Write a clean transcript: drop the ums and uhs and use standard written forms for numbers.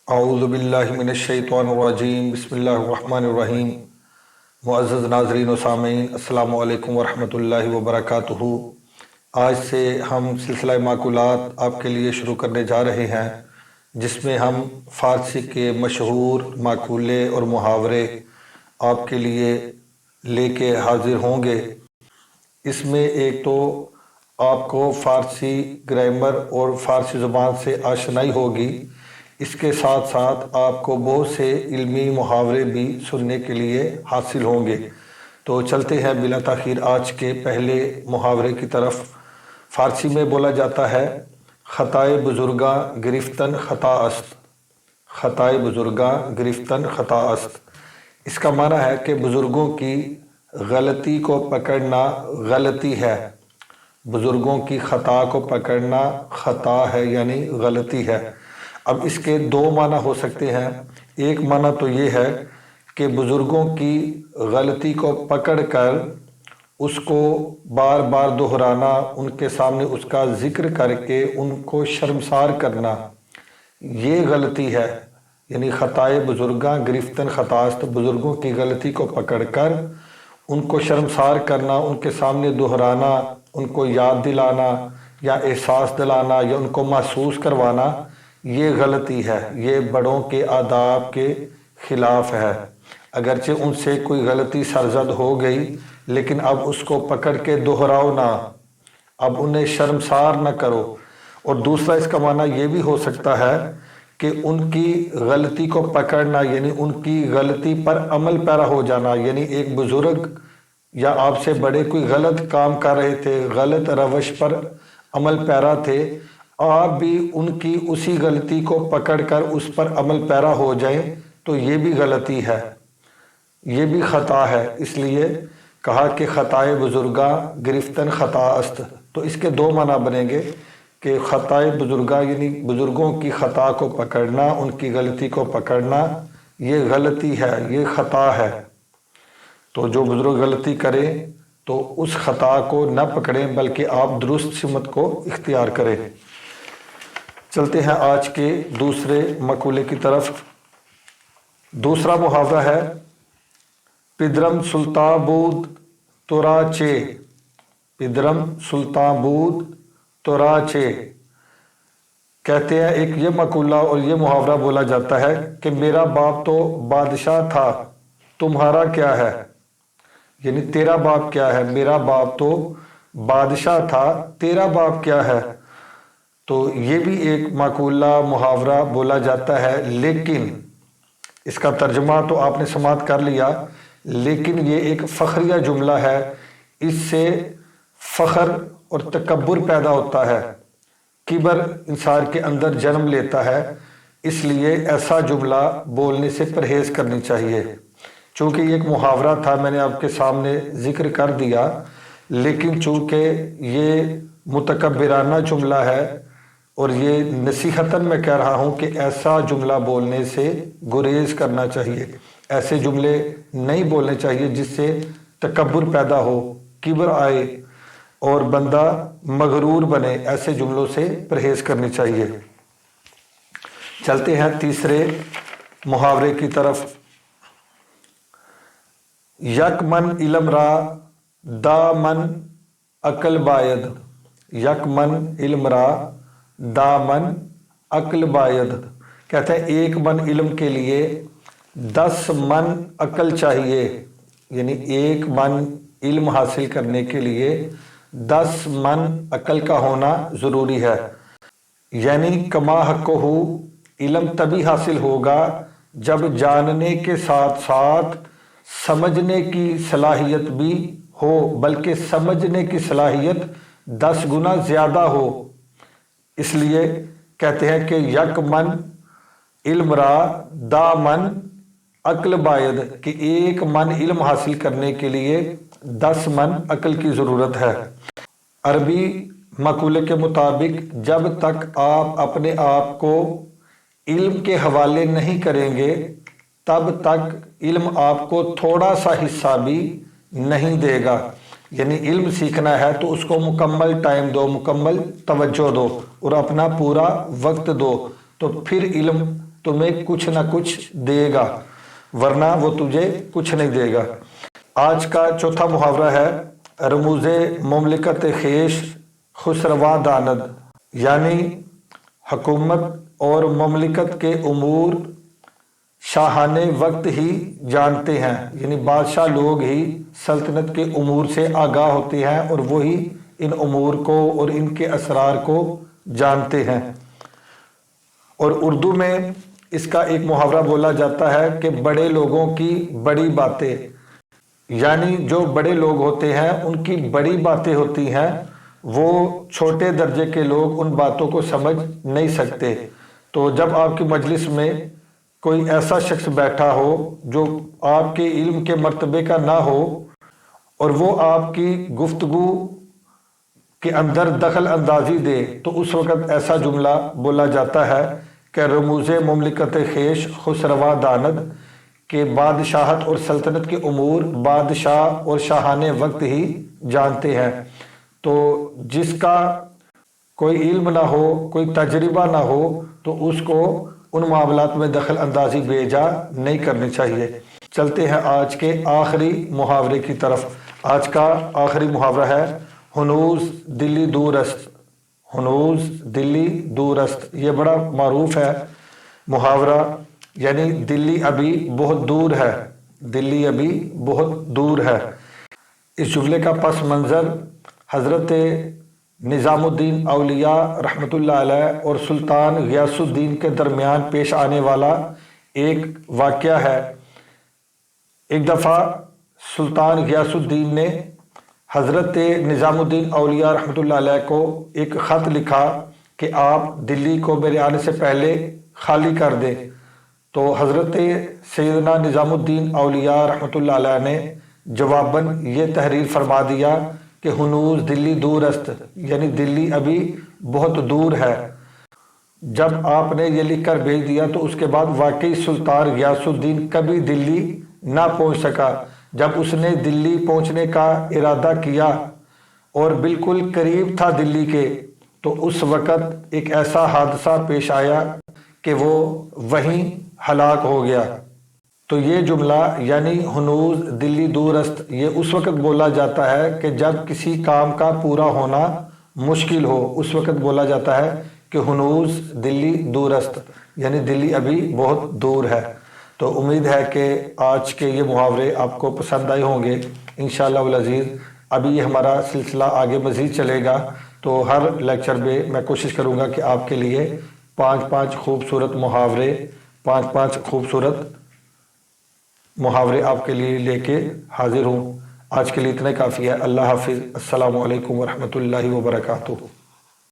اعوذ باللہ من الشیطان الرجیم، بسم اللہ الرحمن الرحیم۔ معزز ناظرین و سامعین، السلام علیکم ورحمۃ اللہ وبرکاتہ۔ آج سے ہم سلسلہ معقولات آپ کے لیے شروع کرنے جا رہے ہیں، جس میں ہم فارسی کے مشہور معقولے اور محاورے آپ کے لیے لے کے حاضر ہوں گے۔ اس میں ایک تو آپ کو فارسی گرامر اور فارسی زبان سے آشنائی ہوگی، اس کے ساتھ ساتھ آپ کو بہت سے علمی محاورے بھی سننے کے لیے حاصل ہوں گے۔ تو چلتے ہیں بلا تاخیر آج کے پہلے محاورے کی طرف۔ فارسی میں بولا جاتا ہے، خطائے بزرگاں گرفتن خطا است۔ خطائے بزرگاں گرفتن خطا است، اس کا معنی ہے کہ بزرگوں کی غلطی کو پکڑنا غلطی ہے۔ بزرگوں کی خطا کو پکڑنا خطا ہے، یعنی غلطی ہے۔ اب اس کے دو معنی ہو سکتے ہیں۔ ایک معنی تو یہ ہے کہ بزرگوں کی غلطی کو پکڑ کر اس کو بار بار دہرانا، ان کے سامنے اس کا ذکر کر کے ان کو شرمسار کرنا، یہ غلطی ہے۔ یعنی خطائے بزرگاں گرفتن خطا است، بزرگوں کی غلطی کو پکڑ کر ان کو شرمسار کرنا، ان کے سامنے دہرانا، ان کو یاد دلانا یا احساس دلانا یا ان کو محسوس کروانا، یہ غلطی ہے، یہ بڑوں کے آداب کے خلاف ہے۔ اگرچہ ان سے کوئی غلطی سرزد ہو گئی، لیکن اب اس کو پکڑ کے دہراؤ نہ، اب انہیں شرمسار نہ کرو۔ اور دوسرا اس کا معنی یہ بھی ہو سکتا ہے کہ ان کی غلطی کو پکڑنا، یعنی ان کی غلطی پر عمل پیرا ہو جانا۔ یعنی ایک بزرگ یا آپ سے بڑے کوئی غلط کام کر رہے تھے، غلط روش پر عمل پیرا تھے، آپ بھی ان کی اسی غلطی کو پکڑ کر اس پر عمل پیرا ہو جائیں تو یہ بھی غلطی ہے، یہ بھی خطا ہے۔ اس لیے کہا کہ خطائے بزرگاں گرفتن خطا است۔ تو اس کے دو معنی بنیں گے کہ خطائے بزرگاں یعنی بزرگوں کی خطا کو پکڑنا، ان کی غلطی کو پکڑنا، یہ غلطی ہے، یہ خطا ہے۔ تو جو بزرگ غلطی کریں تو اس خطا کو نہ پکڑیں، بلکہ آپ درست سمت کو اختیار کریں۔ چلتے ہیں آج کے دوسرے مقولے کی طرف۔ دوسرا محاورہ ہے، پدرم سلطان بود تورا چے۔ پدرم سلطان بود تورا چے، کہتے ہیں ایک یہ مقولہ اور یہ محاورہ بولا جاتا ہے کہ میرا باپ تو بادشاہ تھا، تمہارا کیا ہے؟ یعنی تیرا باپ کیا ہے؟ میرا باپ تو بادشاہ تھا، تیرا باپ کیا ہے؟ تو یہ بھی ایک مقولہ محاورہ بولا جاتا ہے، لیکن اس کا ترجمہ تو آپ نے سماعت کر لیا، لیکن یہ ایک فخریہ جملہ ہے۔ اس سے فخر اور تکبر پیدا ہوتا ہے، کبر انسان کے اندر جنم لیتا ہے، اس لیے ایسا جملہ بولنے سے پرہیز کرنی چاہیے۔ چونکہ یہ ایک محاورہ تھا، میں نے آپ کے سامنے ذکر کر دیا، لیکن چونکہ یہ متکبرانہ جملہ ہے اور یہ نصیحتاً میں کہہ رہا ہوں کہ ایسا جملہ بولنے سے گریز کرنا چاہیے۔ ایسے جملے نہیں بولنے چاہیے جس سے تکبر پیدا ہو، کبر آئے اور بندہ مغرور بنے، ایسے جملوں سے پرہیز کرنی چاہیے۔ چلتے ہیں تیسرے محاورے کی طرف۔ یک من علم را دا من عقل باید۔ یک من علم را دا من عقل باید، کہتے ہیں ایک من علم کے لیے 10 من عقل چاہیے۔ یعنی ایک من علم حاصل کرنے کے لیے 10 من عقل کا ہونا ضروری ہے۔ یعنی کما حق ہو، علم تبھی حاصل ہوگا جب جاننے کے ساتھ ساتھ سمجھنے کی صلاحیت بھی ہو، بلکہ سمجھنے کی صلاحیت 10 گنا زیادہ ہو۔ اس لیے کہتے ہیں کہ یک من علم را دا من عقل باید، کہ ایک من علم حاصل کرنے کے لیے 10 من عقل کی ضرورت ہے۔ عربی مقولے کے مطابق جب تک آپ اپنے آپ کو علم کے حوالے نہیں کریں گے، تب تک علم آپ کو تھوڑا سا حصہ بھی نہیں دے گا۔ یعنی علم سیکھنا ہے تو اس کو مکمل ٹائم دو، مکمل توجہ دو اور اپنا پورا وقت دو، تو پھر علم تمہیں کچھ نہ کچھ دے گا ورنہ وہ تجھے کچھ نہیں دے گا۔ آج کا چوتھا محاورہ ہے رموز مملکت خیش خسروا داند، یعنی حکومت اور مملکت کے امور شاہانِ وقت ہی جانتے ہیں، یعنی بادشاہ لوگ ہی سلطنت کے امور سے آگاہ ہوتے ہیں اور وہی ان امور کو اور ان کے اسرار کو جانتے ہیں۔ اور اردو میں اس کا ایک محاورہ بولا جاتا ہے کہ بڑے لوگوں کی بڑی باتیں، یعنی جو بڑے لوگ ہوتے ہیں ان کی بڑی باتیں ہوتی ہیں، وہ چھوٹے درجے کے لوگ ان باتوں کو سمجھ نہیں سکتے۔ تو جب آپ کی مجلس میں کوئی ایسا شخص بیٹھا ہو جو آپ کے علم کے مرتبے کا نہ ہو اور وہ آپ کی گفتگو کے اندر دخل اندازی دے، تو اس وقت ایسا جملہ بولا جاتا ہے کہ رموز مملکت خیش خسروا داند، کہ بادشاہت اور سلطنت کے امور بادشاہ اور شاہان وقت ہی جانتے ہیں۔ تو جس کا کوئی علم نہ ہو، کوئی تجربہ نہ ہو، تو اس کو ان معاملات میں دخل اندازی بے جا نہیں کرنی چاہیے۔ چلتے ہیں آج کے آخری محاورے کی طرف۔ آج کا آخری محاورہ ہے ہنوز دلی دور است۔ ہنوز دلی دور است، یہ بڑا معروف ہے محاورہ، یعنی دلی ابھی بہت دور ہے، دلی ابھی بہت دور ہے۔ اس جملے کا پس منظر حضرت نظام الدین اولیاء رحمۃ اللہ علیہ اور سلطان غیاث الدین کے درمیان پیش آنے والا ایک واقعہ ہے۔ ایک دفعہ سلطان غیاث الدین نے حضرت نظام الدین اولیاء رحمۃ اللہ علیہ کو ایک خط لکھا کہ آپ دلی کو میرے آنے سے پہلے خالی کر دیں۔ تو حضرت سیدنا نظام الدین اولیاء رحمۃ اللہ علیہ نے جواباً یہ تحریر فرما دیا کہ ہنوز دلی دور است، یعنی دلی ابھی بہت دور ہے۔ جب آپ نے یہ لکھ کر بھیج دیا تو اس کے بعد واقعی سلطان غیاث الدین کبھی دلی نہ پہنچ سکا۔ جب اس نے دلی پہنچنے کا ارادہ کیا اور بالکل قریب تھا دلی کے، تو اس وقت ایک ایسا حادثہ پیش آیا کہ وہ وہیں ہلاک ہو گیا۔ تو یہ جملہ یعنی ہنوز دلی دور است، یہ اس وقت بولا جاتا ہے کہ جب کسی کام کا پورا ہونا مشکل ہو، اس وقت بولا جاتا ہے کہ ہنوز دلی دور است، یعنی دلی ابھی بہت دور ہے۔ تو امید ہے کہ آج کے یہ محاورے آپ کو پسند آئے ہوں گے انشاءاللہ العزیز۔ ابھی یہ ہمارا سلسلہ آگے مزید چلے گا، تو ہر لیکچر میں میں کوشش کروں گا کہ آپ کے لیے 5 خوبصورت محاورے، 5 خوبصورت محاورے آپ کے لیے لے کے حاضر ہوں۔ آج کے لیے اتنا کافی ہے۔ اللہ حافظ۔ السلام علیکم ورحمۃ اللہ وبرکاتہ۔